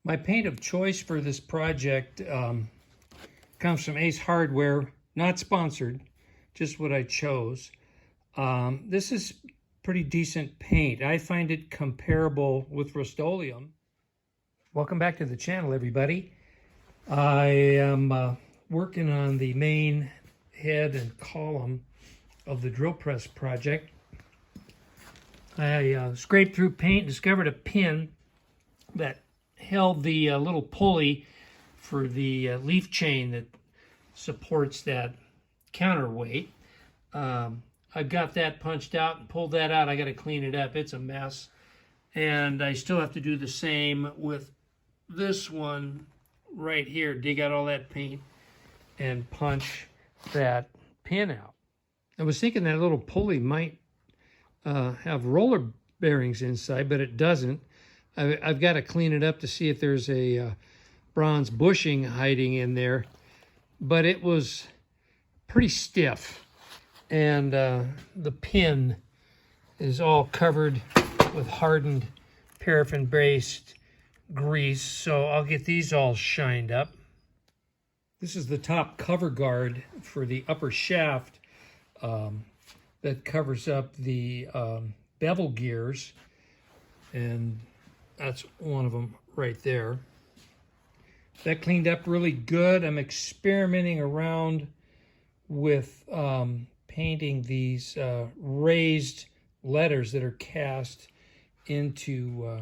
My paint of choice for this project comes from Ace Hardware, not sponsored, just what I chose. This is pretty decent paint. I find it comparable with Rust-Oleum. Welcome back to the channel, everybody. I am working on the main head and column of the drill press project. I scraped through paint, discovered a pin that held the little pulley for the leaf chain that supports that counterweight. I've got that punched out and pulled that out. I got to clean it up. It's a mess. And I still have to do the same with this one right here. Dig out all that paint and punch that pin out. I was thinking that little pulley might have roller bearings inside, but it doesn't. I've got to clean it up to see if there's a bronze bushing hiding in there, but it was pretty stiff, and the pin is all covered with hardened paraffin-based grease, so I'll get these all shined up. This is the top cover guard for the upper shaft that covers up the bevel gears, and that's one of them right there. That cleaned up really good. I'm experimenting around with painting these raised letters that are cast into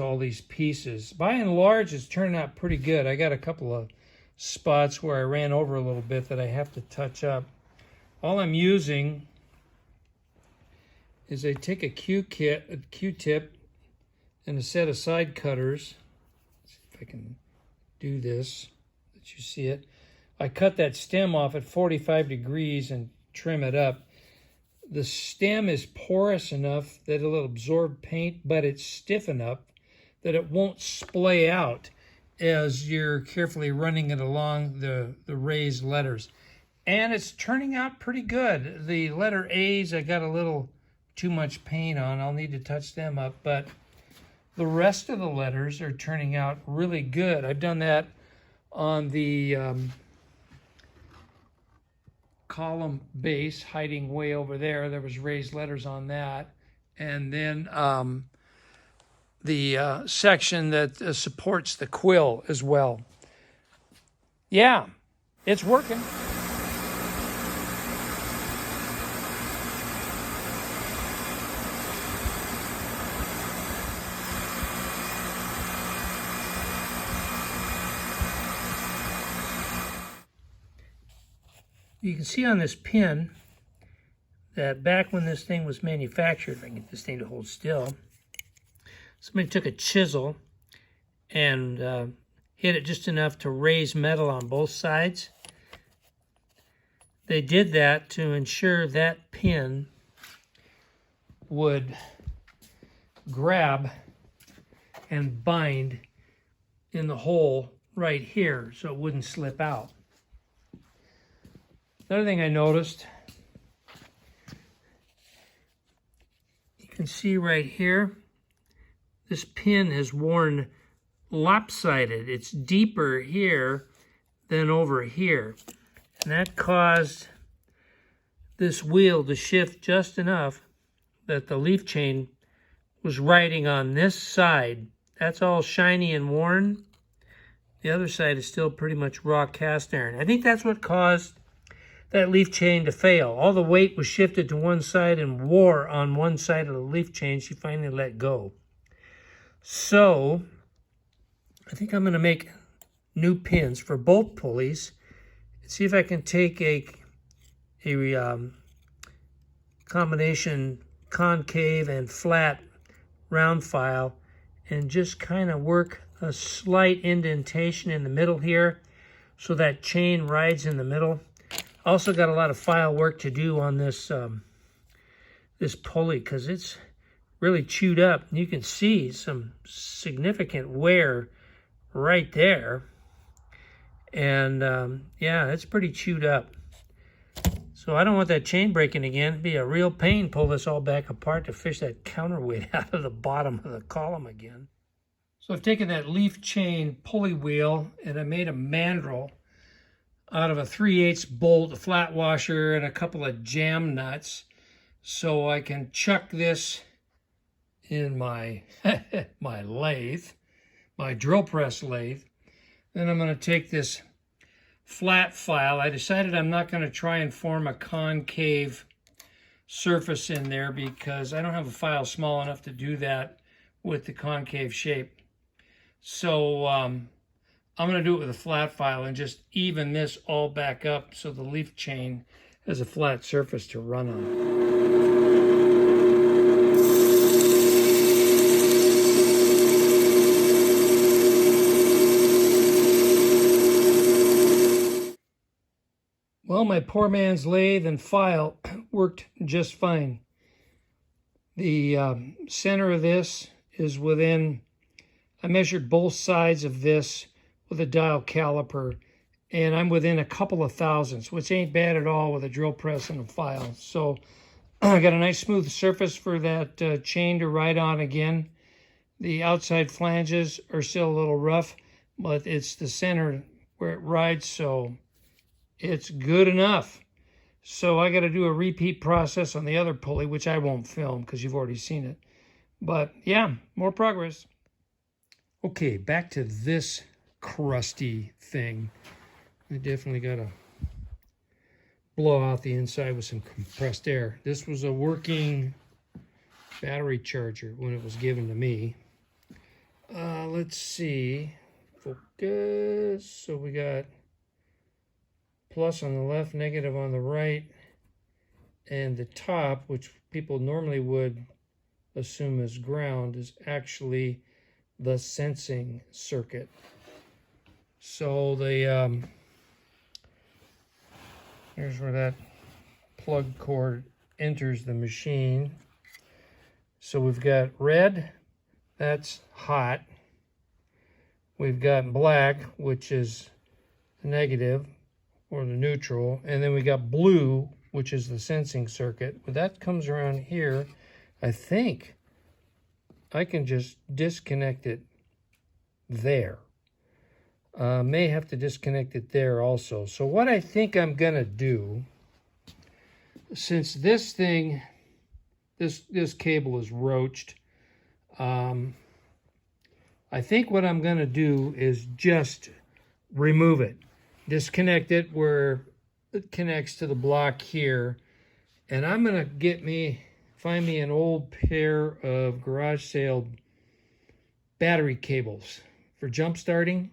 all these pieces. By and large, it's turning out pretty good. I got a couple of spots where I ran over a little bit that I have to touch up. All I'm using is I take a Q-tip and a set of side cutters. Let's see if I can do this, that you see it. I cut that stem off at 45 degrees and trim it up. The stem is porous enough that it'll absorb paint, but it's stiff enough that it won't splay out as you're carefully running it along the raised letters. And it's turning out pretty good. The letter A's, I got a little too much paint on. I'll need to touch them up, but the rest of the letters are turning out really good. I've done that on the column base, hiding way over there. There was raised letters on that. And then the section that supports the quill as well. Yeah, it's working. You can see on this pin that back when this thing was manufactured, if I can get this thing to hold still, somebody took a chisel and hit it just enough to raise metal on both sides. They did that to ensure that pin would grab and bind in the hole right here so it wouldn't slip out. Another thing I noticed, you can see right here, this pin is worn lopsided. It's deeper here than over here. And that caused this wheel to shift just enough that the leaf chain was riding on this side. That's all shiny and worn. The other side is still pretty much raw cast iron. I think that's what caused that leaf chain to fail. All the weight was shifted to one side and wore on one side of the leaf chain. She finally let go. So I think I'm going to make new pins for both pulleys and see if I can take a combination concave and flat round file and just kind of work a slight indentation in the middle here so that chain rides in the middle. Also got a lot of file work to do on this this pulley because it's really chewed up. You can see some significant wear right there. And yeah, it's pretty chewed up. So I don't want that chain breaking again. It'd be a real pain pull this all back apart to fish that counterweight out of the bottom of the column again. So I've taken that leaf chain pulley wheel and I made a mandrel out of a 3/8 bolt, a flat washer, and a couple of jam nuts, so I can chuck this in my my lathe, my drill press lathe. Then I'm going to take this flat file. I decided I'm not going to try and form a concave surface in there because I don't have a file small enough to do that with the concave shape. So I'm going to do it with a flat file and just even this all back up so the leaf chain has a flat surface to run on. Well, my poor man's lathe and file worked just fine. The center of this is within, I measured both sides of this with a dial caliper, and I'm within a couple of thousandths, which ain't bad at all with a drill press and a file. So I got a nice smooth surface for that chain to ride on again. The outside flanges are still a little rough, but it's the center where it rides, so it's good enough. So I got to do a repeat process on the other pulley, which I won't film because you've already seen it. But yeah, more progress. Okay, back to this crusty thing. I definitely got to blow out the inside with some compressed air. This was a working battery charger when it was given to me. Let's see. Focus. So we got plus on the left, negative on the right, and the top, which people normally would assume is ground, is actually the sensing circuit. So the here's where that plug cord enters the machine. So we've got red, that's hot. We've got black, which is negative, or the neutral, and then we got blue, which is the sensing circuit. But that comes around here. I think I can just disconnect it there. May have to disconnect it there also. So what I think I'm gonna do, since this thing, this cable is roached, I think what I'm gonna do is just remove it. Disconnect it where it connects to the block here, and I'm gonna find me an old pair of garage sale battery cables for jump starting,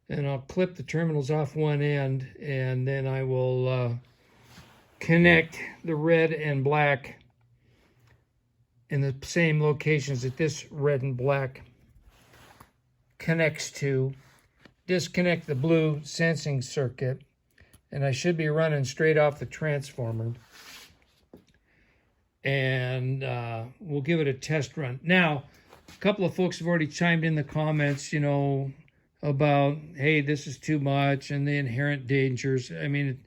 and I'll clip the terminals off one end, and then I will connect the red and black in the same locations that this red and black connects to. Disconnect the blue sensing circuit, and I should be running straight off the transformer, and we'll give it a test run. Now, a couple of folks have already chimed in the comments, you know, about, hey, this is too much and the inherent dangers. I mean,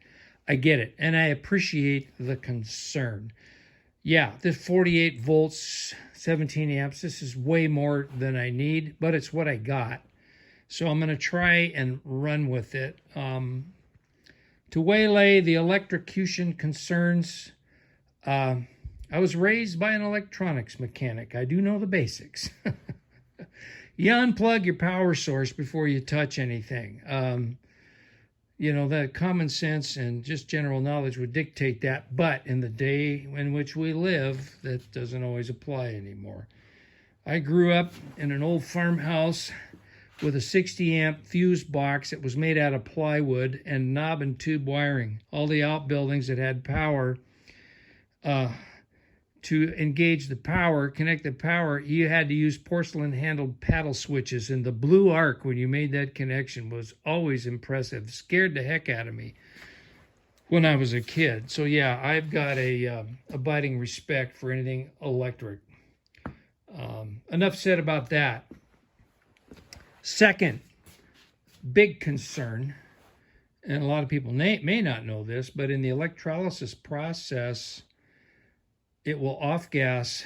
I get it, and I appreciate the concern. Yeah, this 48 volts, 17 amps, this is way more than I need, but it's what I got. So I'm going to try and run with it. To waylay the electrocution concerns, I was raised by an electronics mechanic. I do know the basics. You unplug your power source before you touch anything. You know, that common sense and just general knowledge would dictate that. But in the day in which we live, that doesn't always apply anymore. I grew up in an old farmhouse with a 60 amp fuse box that was made out of plywood and knob and tube wiring. All the outbuildings that had power, to engage the power, connect the power, you had to use porcelain handled paddle switches, and the blue arc when you made that connection was always impressive. Scared the heck out of me when I was a kid. So yeah, I've got a abiding respect for anything electric. Enough said about that. Second big concern, and a lot of people may not know this, but in the electrolysis process, it will off-gas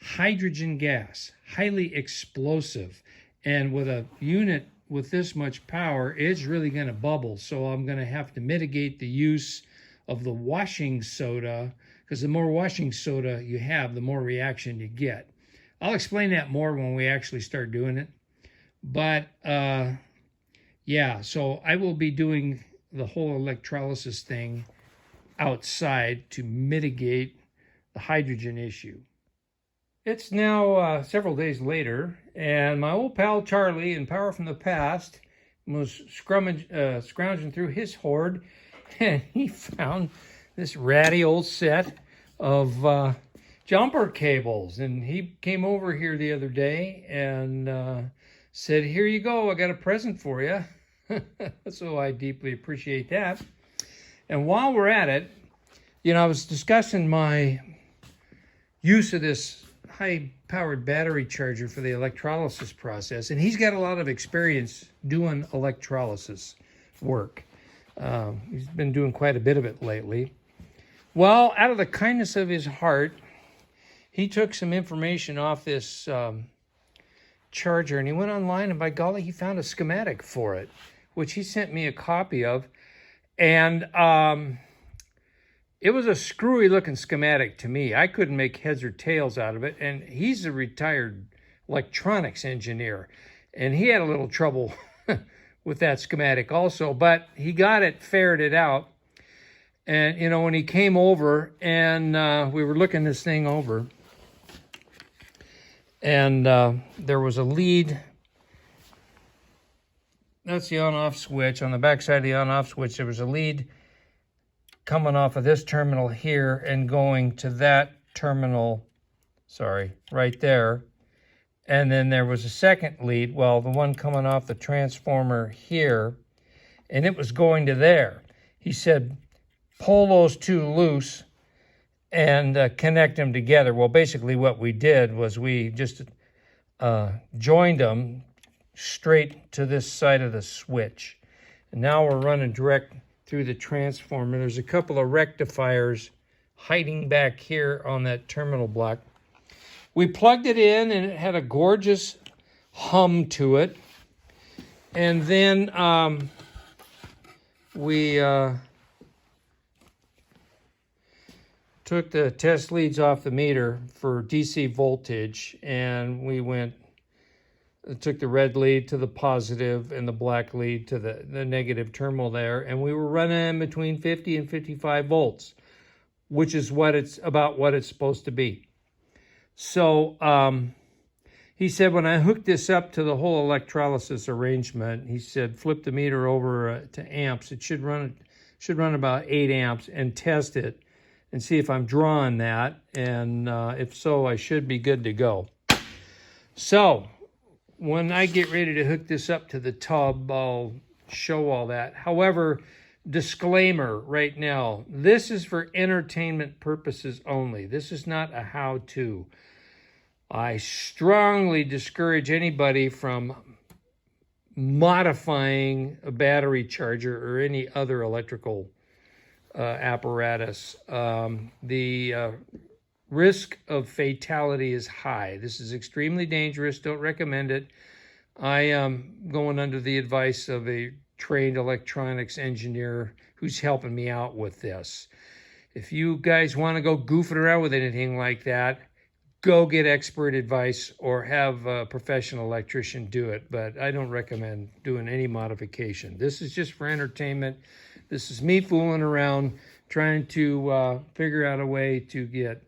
hydrogen gas, highly explosive. And with a unit with this much power, it's really going to bubble. So I'm going to have to mitigate the use of the washing soda, because the more washing soda you have, the more reaction you get. I'll explain that more when we actually start doing it. But yeah, so I will be doing the whole electrolysis thing outside to mitigate the hydrogen issue. It's now several days later, and my old pal Charlie in Power from the Past was scrounging through his hoard, and he found this ratty old set of jumper cables. And he came over here the other day and said, "Here you go, I got a present for you." So I deeply appreciate that. And while we're at it, you know, I was discussing my use of this high-powered battery charger for the electrolysis process, and he's got a lot of experience doing electrolysis work. He's been doing quite a bit of it lately. Well, out of the kindness of his heart, he took some information off this charger, and he went online, and by golly, he found a schematic for it, which he sent me a copy of. And it was a screwy looking schematic to me. I couldn't make heads or tails out of it. And he's a retired electronics engineer, and he had a little trouble with that schematic also, but he got it, ferreted out. And, you know, when he came over and we were looking this thing over, and there was a lead. That's the on-off switch. On the back side of the on-off switch, there was a lead coming off of this terminal here and going to that terminal, right there. And then there was a second lead, well, the one coming off the transformer here, and it was going to there. He said, pull those two loose and connect them together. Well, basically what we did was we just joined them straight to this side of the switch. And now we're running direct through the transformer. There's a couple of rectifiers hiding back here on that terminal block. We plugged it in, and it had a gorgeous hum to it. And then we took the test leads off the meter for DC voltage, and we took the red lead to the positive and the black lead to the negative terminal there, and we were running between 50 and 55 volts, which is what it's supposed to be. So he said, when I hooked this up to the whole electrolysis arrangement, he said, flip the meter over to amps. It should run about 8 amps, and test it and see if I'm drawing that, and if so, I should be good to go. So when I get ready to hook this up to the tub, I'll show all that. However, disclaimer right now, this is for entertainment purposes only. This is not a how-to. I strongly discourage anybody from modifying a battery charger or any other electrical apparatus. The risk of fatality is high. This is extremely dangerous. Don't recommend it. I am going under the advice of a trained electronics engineer who's helping me out with this. If you guys want to go goofing around with anything like that, go get expert advice or have a professional electrician do it. But I don't recommend doing any modification. This is just for entertainment. This is me fooling around, trying to figure out a way to get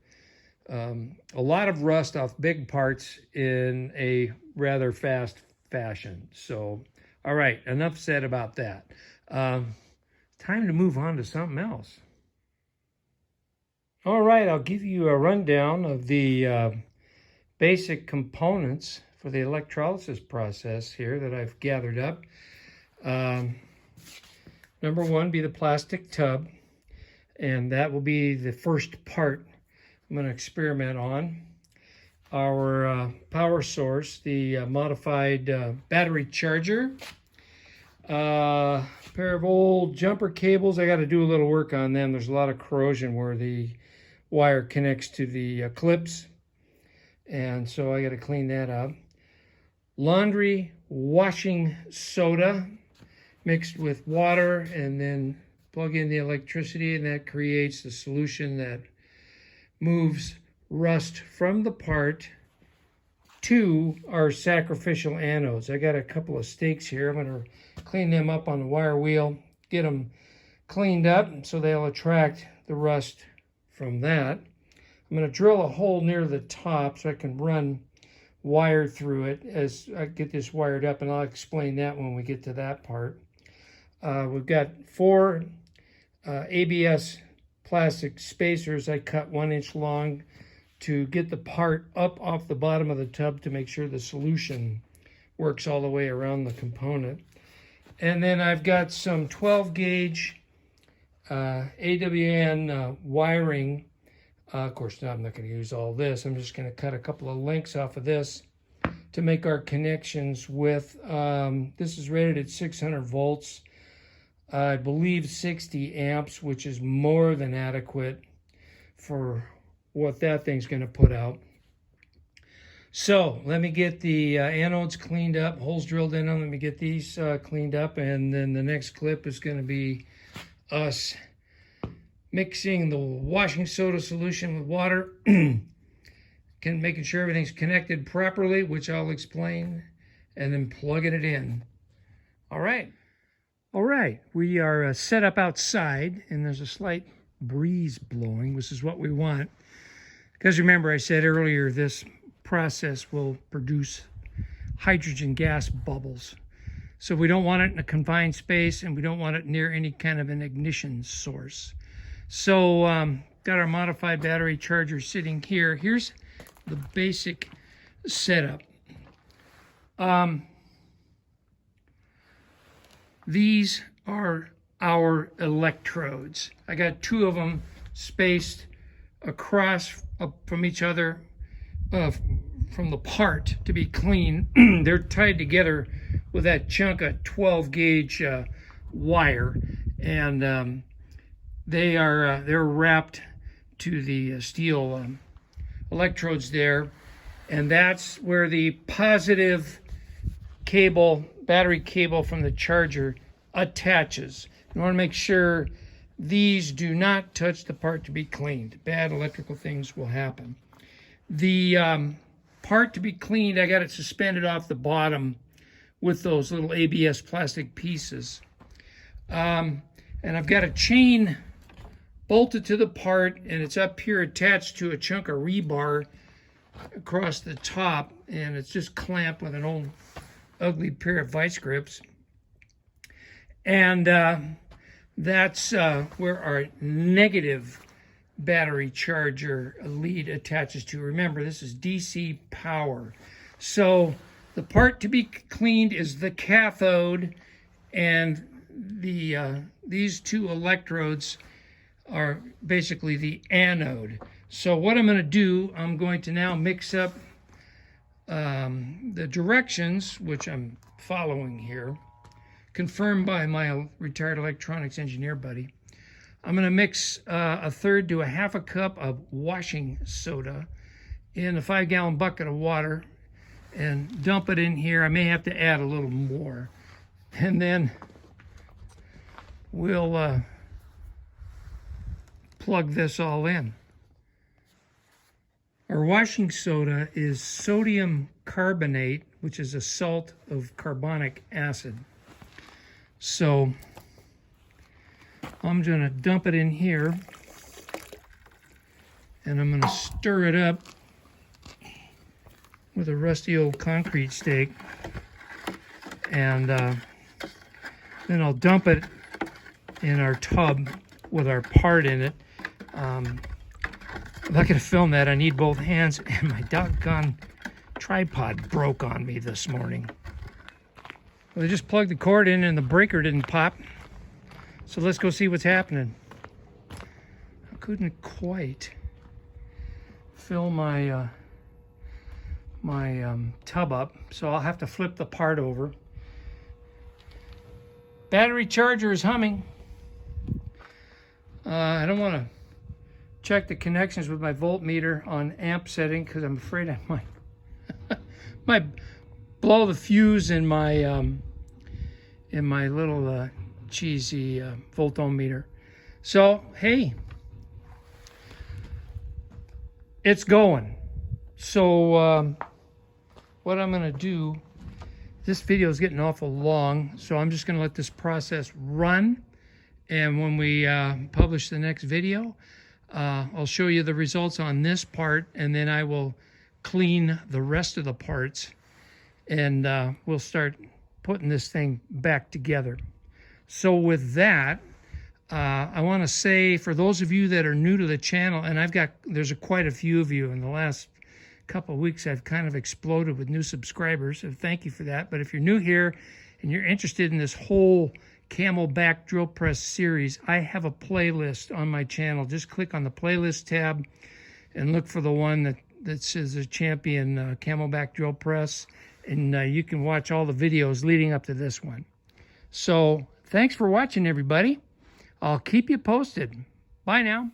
a lot of rust off big parts in a rather fast fashion. So, all right, enough said about that. Time to move on to something else. All right, I'll give you a rundown of the basic components for the electrolysis process here that I've gathered up. Number one be the plastic tub, and that will be the first part I'm going to experiment on. Our power source, the modified battery charger, a pair of old jumper cables. I got to do a little work on them. There's a lot of corrosion where the wire connects to the clips. and so I got to clean that up. Laundry washing soda mixed with water, and then plug in the electricity, and that creates the solution that moves rust from the part to our sacrificial anodes. I got a couple of stakes here. I'm going to clean them up on the wire wheel, get them cleaned up so they'll attract the rust from that. I'm going to drill a hole near the top so I can run wire through it as I get this wired up, and I'll explain that when we get to that part. We've got 4 ABS plastic spacers I cut 1 inch long to get the part up off the bottom of the tub to make sure the solution works all the way around the component. And then I've got some 12 gauge AWN wiring. Of course, now I'm not going to use all this. I'm just going to cut a couple of links off of this to make our connections with, this is rated at 600 volts. I believe 60 amps, which is more than adequate for what that thing's going to put out. So let me get the anodes cleaned up, holes drilled in them. Let me get these cleaned up, and then the next clip is going to be us mixing the washing soda solution with water, making sure everything's connected properly, which I'll explain, and then plugging it in. All right. All right, we are set up outside, and there's a slight breeze blowing, which is what we want. Because remember, I said earlier, this process will produce hydrogen gas bubbles. So we don't want it in a confined space, and we don't want it near any kind of an ignition source. So got our modified battery charger sitting here. Here's the basic setup. These are our electrodes. I got 2 of them spaced across from each other from the part to be clean. They're tied together with that chunk of 12 gauge wire, and they're wrapped to the steel electrodes there, and that's where the positive cable, battery cable from the charger attaches. You want to make sure these do not touch the part to be cleaned. Bad electrical things will happen. The part to be cleaned, I got it suspended off the bottom with those little ABS plastic pieces. And I've got a chain bolted to the part, and it's up here attached to a chunk of rebar across the top, and it's just clamped with an old ugly pair of vice grips. And that's where our negative battery charger lead attaches to. Remember, this is DC power. So the part to be cleaned is the cathode, and these 2 electrodes are basically the anode. So what I'm going to do, I'm going to now mix up the directions, which I'm following here, confirmed by my retired electronics engineer buddy. I'm going to mix 1/3 to 1/2 cup of washing soda in a 5-gallon bucket of water and dump it in here. I may have to add a little more. And then we'll plug this all in. Our washing soda is sodium carbonate, which is a salt of carbonic acid. So I'm going to dump it in here, and I'm going to stir it up with a rusty old concrete stake, and then I'll dump it in our tub with our part in it. I'm not going to film that. I need both hands, and my doggone tripod broke on me this morning. Well, I just plugged the cord in and the breaker didn't pop. So let's go see what's happening. I couldn't quite fill my tub up, so I'll have to flip the part over. Battery charger is humming. I don't want to check the connections with my voltmeter on amp setting because I'm afraid I might blow the fuse in my little cheesy voltometer. So hey, it's going. So what I'm going to do, this video is getting awful long, so I'm just going to let this process run. And when we publish the next video, I'll show you the results on this part, and then I will clean the rest of the parts, and we'll start putting this thing back together. So with that, I want to say, for those of you that are new to the channel, and there's quite a few of you in the last couple of weeks, I've kind of exploded with new subscribers, so thank you for that. But if you're new here and you're interested in this whole Camelback drill press series, I have a playlist on my channel. Just click on the playlist tab and look for the one that says the Champion Camelback drill press, and you can watch all the videos leading up to this one. So thanks for watching, everybody. I'll keep you posted. Bye now.